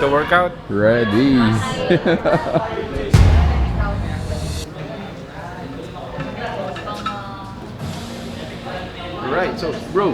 to work out? Ready. Right, so bro,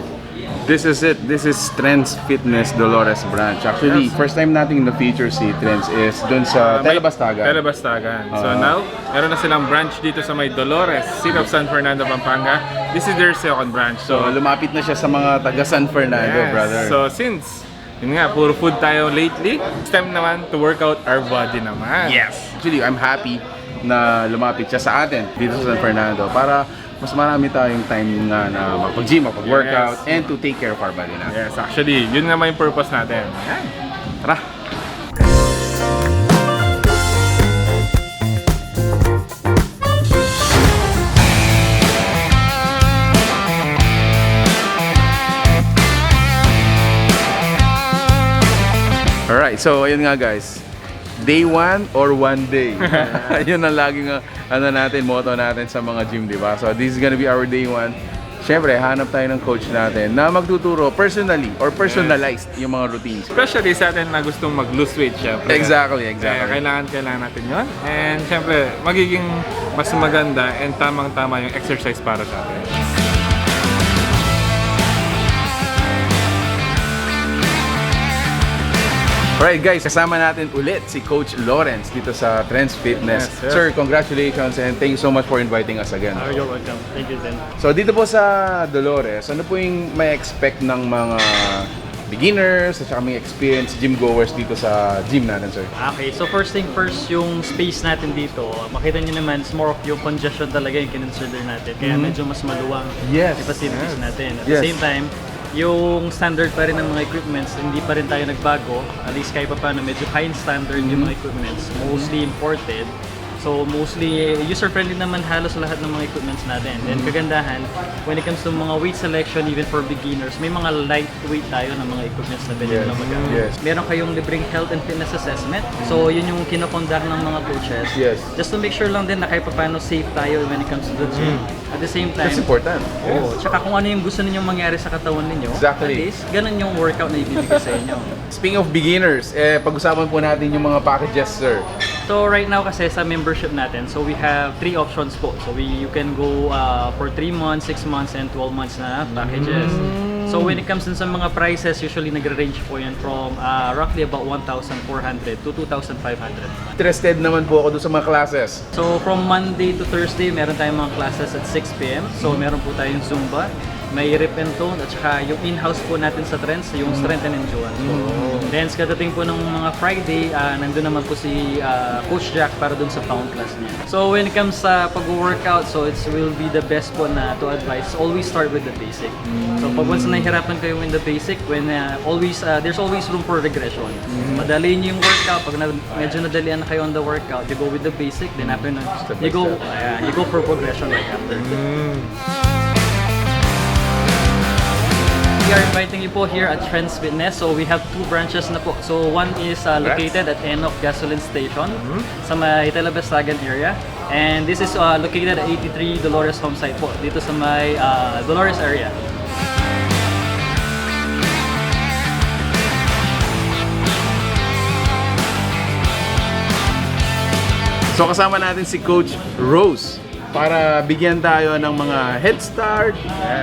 this is it. This is Trence Fitness Dolores branch. Actually, first time nating na-feature si Trence is dun sa Telebastagan. So now, meron na silang branch dito sa may Dolores, City of San Fernando, Pampanga. This is their second branch. So lumapit na siya sa mga taga San Fernando, brother. So since yun nga, puro food tayo lately, it's time naman to work out our body naman. Yes! Actually, I'm happy na lumapit siya sa atin dito sa San Fernando para mas marami tayong time nga na mag-gym, mag-workout, and to take care of our body na. Yes, actually, yun naman yung purpose natin. Ayan. Tara! Alright, so ayun nga guys. Day 1 or 1 day. Yun ang laging motto natin sa mga gym, di ba? So this is gonna be our day 1. Siyempre, hanap tayo ng coach natin na magtuturo personally or personalized yung mga routines. Especially sa atin na gustong mag-lose weight, syempre. Exactly. Kailangan natin yun. And syempre, magiging mas maganda and tamang-tama yung exercise para sa atin. Alright guys, kasama natin ulit si Coach Lawrence dito sa Trence Fitness. Yes. Sir, congratulations and thank you so much for inviting us again. You're welcome. Thank you then. So dito po sa Dolores, ano po yung may expect ng mga beginners at saka may experienced gym goers dito sa gym natin, sir? Okay, so first thing first, yung space natin dito, makita nyo naman, it's more of yung congestion talaga yung kinonsider natin. Kaya medyo mas maluwang yung facilities natin. At the same time, yung standard pa rin ng mga equipments, hindi pa rin tayo nagbago. At least kahit pa paano, medyo high standard yung mga equipments, mostly imported. So mostly user-friendly naman halos lahat ng mga equipments natin. And kagandahan, when it comes to mga weight selection, even for beginners, may mga lightweight tayo ng mga equipments na pwede lang magamit. Yes. Meron kayong libreng health and fitness assessment. So yun yung kinokondak ng mga coaches. Yes. Just to make sure lang din na kahit paano safe tayo when it comes to the gym. At the same time, That's important. oo, tsaka kung ano yung gusto ninyong mangyari sa katawan ninyo, Exactly. at least ganun yung workout na ibibigay sa inyo. Speaking of beginners, pag-usapan po natin yung mga packages, sir. So right now kasi sa membership natin, so we have 3 options po. So you can go for 3 months, 6 months, and 12 months na packages. So when it comes sa mga prices, usually nagre-range po yan from roughly about 1,400 to 2,500. Interested naman po ako doon sa mga classes. So from Monday to Thursday, meron tayong mga classes at 6 p.m. So meron po tayong Zumba, may rip and tone, at saka yung in-house po natin sa Trence, yung strength and endurance po. Then kadating po ng mga Friday, nandun naman po si Coach Jack para dun sa pound class niya. So when it comes sa pag-workout, so it will be the best po na to advise, always start with the basic. So pag once na nahihirapan kayo in the basic, when there's always room for regression. Madaliin niyo yung workout, pag medyo nadalian na kayo on the workout, you go with the basic, then after nun, you go for progression right after. We are inviting you po here at Trence Fitness. So we have 2 branches na po. So one is located at Enoch Gasoline Station sa may Telebastagan area. And this is located at 83 Dolores Homesite po, dito sa may Dolores area. So kasama natin si Coach Rose para bigyan tayo ng mga head start,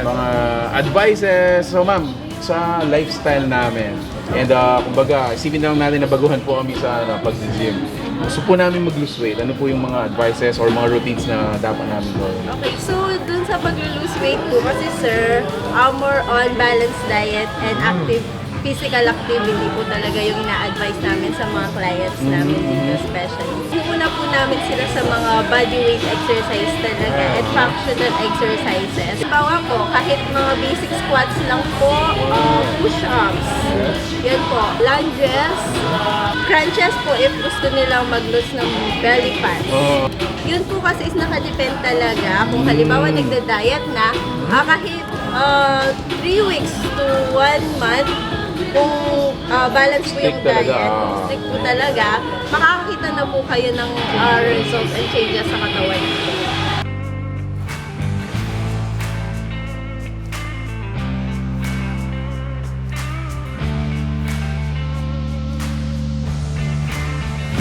mga advices. So ma'am, sa lifestyle namin, and kumbaga, isipin lang natin na baguhan po kami sa pag-gym. Gusto po namin mag-lose weight. Ano po yung mga advices or mga routines na dapat namin gawin? Okay, so dun sa pag-lose weight po kasi sir, more on balanced diet and active physical activity po talaga yung ina-advise namin sa mga clients namin dito especially. Una po namin sila sa mga body weight exercise talaga and functional exercises. Bawa po, kahit mga basic squats lang po, push-ups, yan po, lunges, crunches po if gusto nilang mag-lose ng belly fat. Yun po kasi is nakadepend talaga kung halimbawa nagda-diet na, kahit 3 weeks to 1 month, kung balance po yung diet, kung stick po talaga, makakakita na po kayo ng results and changes sa katawan.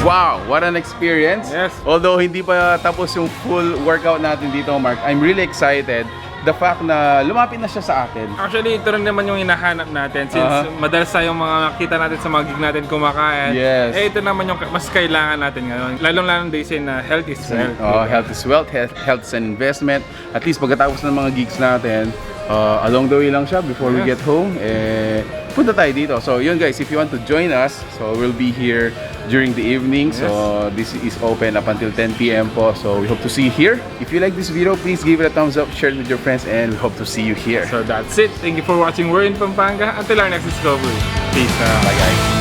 Wow, what an experience. Yes. Although hindi pa tapos yung full workout natin dito, Mark, I'm really excited. The fact na lumapit na siya sa atin. Actually, ito rin naman yung hinahanap natin since madalas tayong mga nakita natin sa mga gig natin kumakain. Yes. Eh, ito naman yung mas kailangan natin ngayon. Lalong-lalong they say na health is wealth. Health is wealth, health is an investment. At least pagkatapos ng mga gigs natin, along the way lang siya before we get home, punta tayo dito. So yun guys, if you want to join us, so we'll be here during the evening. So this is open up until 10 p.m. po. So we hope to see you here. If you like this video, please give it a thumbs up, share it with your friends, and we hope to see you here. So that's it. Thank you for watching. We're in Pampanga. Until our next discovery. Peace. Bye guys.